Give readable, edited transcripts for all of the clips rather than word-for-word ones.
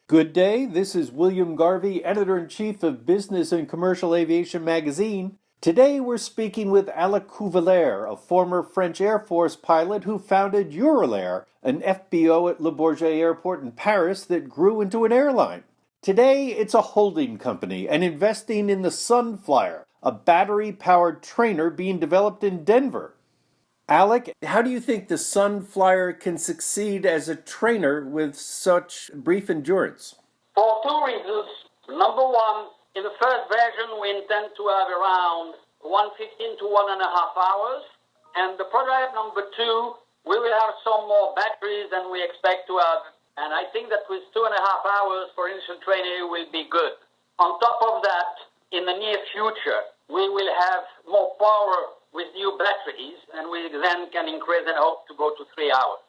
Good day. This is William Garvey, editor-in-chief of Business and Commercial Aviation magazine. Today we're speaking with Alec Couvelaire, a former French Air Force pilot who founded Euralair, an FBO at Le Bourget Airport in Paris that grew into an airline. Today it's a holding company and investing in the Sunflyer, a battery-powered trainer being developed in Denver. Alec, how do you think the Sunflyer can succeed as a trainer with such brief endurance? For two reasons. Number one, in the first version, we intend to have around 115 to 1.5 hours. And the prototype number two, we will have some more batteries than we expect to have. And I think that with 2.5 hours for initial training will be good. On top of that, in the near future, we will have more power with new batteries, and we then can increase and hope to go to 3 hours.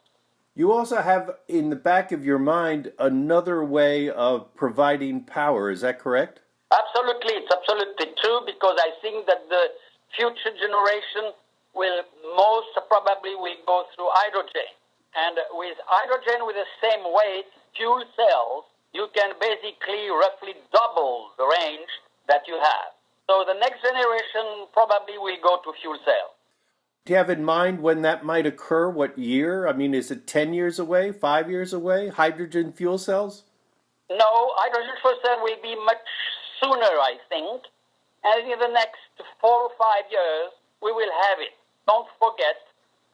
You also have in the back of your mind another way of providing power, is that correct? Absolutely, it's absolutely true, because I think that the future generation will most probably will go through hydrogen. And with hydrogen with the same weight, fuel cells, you can basically roughly double the range that you have. So the next generation probably will go to fuel cell. Do you have in mind when that might occur? What year? I mean, is it 10 years away, 5 years away, hydrogen fuel cells? No, hydrogen fuel cell will be much sooner, I think. And in the next 4 or 5 years, we will have it. Don't forget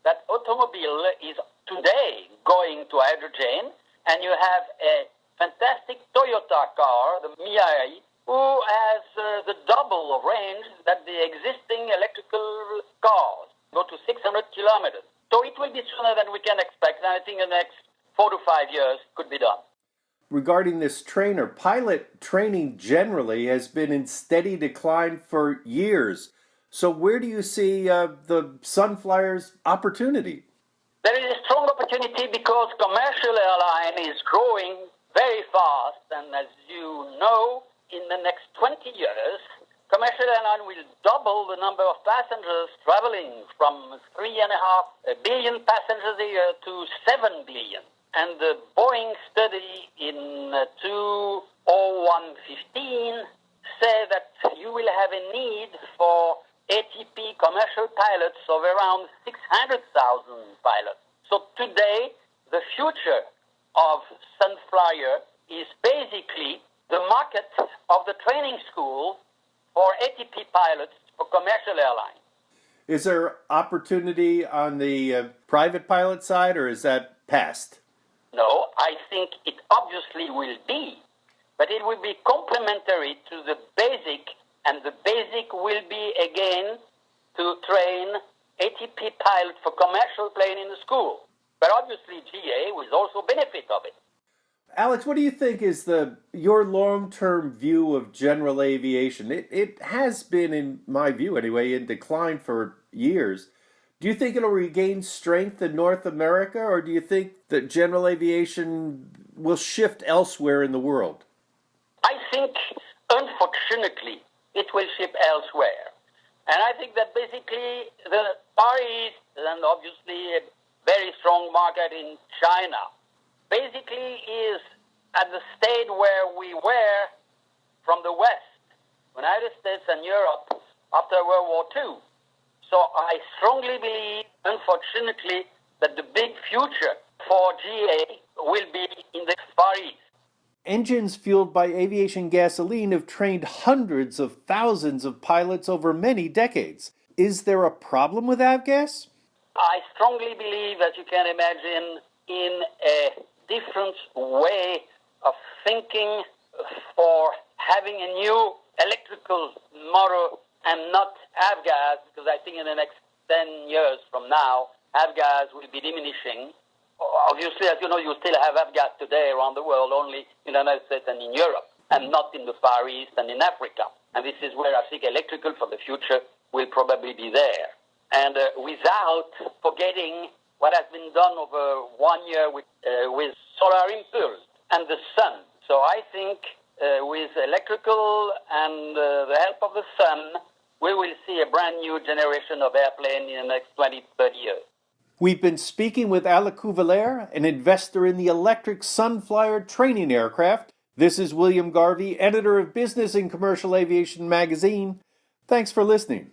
that automobile is today going to hydrogen, and you have a fantastic Toyota car, the Miai, who has the double of range that the existing electrical cars, go to 600 kilometers. So it will be sooner than we can expect, and I think in the next 4 to 5 years could be done. Regarding this trainer, pilot training generally has been in steady decline for years. So where do you see the Sunflyer's opportunity? There is a strong opportunity because commercial airline is growing very fast, and as you know, in the next 20 years, commercial airline will double the number of passengers traveling from 3.5 billion passengers a year to 7 billion. And the Boeing study in 2015 say that you will have a need for ATP commercial pilots of around 600,000 pilots. So today, the future of Sunflyer is basically the market of the training school for ATP pilots for commercial airlines. Is there opportunity on the private pilot side, or is that past? No, I think it obviously will be, but it will be complementary to the basic, and the basic will be, again, to train ATP pilots for commercial plane in the school. But obviously GA will also benefit of it. Alex, what do you think is your long-term view of general aviation? It has been, in my view anyway, in decline for years. Do you think it'll regain strength in North America, or do you think that general aviation will shift elsewhere in the world? I think, unfortunately, it will shift elsewhere. And I think that basically the Far East, and obviously a very strong market in China, basically is at the state where we were from the West, United States and Europe, after World War II. So I strongly believe, unfortunately, that the big future for GA will be in the Far East. Engines fueled by aviation gasoline have trained hundreds of thousands of pilots over many decades. Is there a problem with avgas? I strongly believe, as you can imagine, in a different way of thinking for having a new electrical motor and not avgas, because I think in the next 10 years from now, avgas will be diminishing. Obviously, as you know, you still have avgas today around the world, only in the United States and in Europe, and not in the Far East and in Africa. And this is where I think electrical for the future will probably be there. And without forgetting what has been done over 1 year with solar impulse and the sun. So I think with electrical and the help of the sun, we will see a brand new generation of airplane in the next 20, 30 years. We've been speaking with Alec Couvelaire, an investor in the electric Sunflyer training aircraft This is William Garvey, editor of Business and Commercial Aviation magazine. Thanks for listening.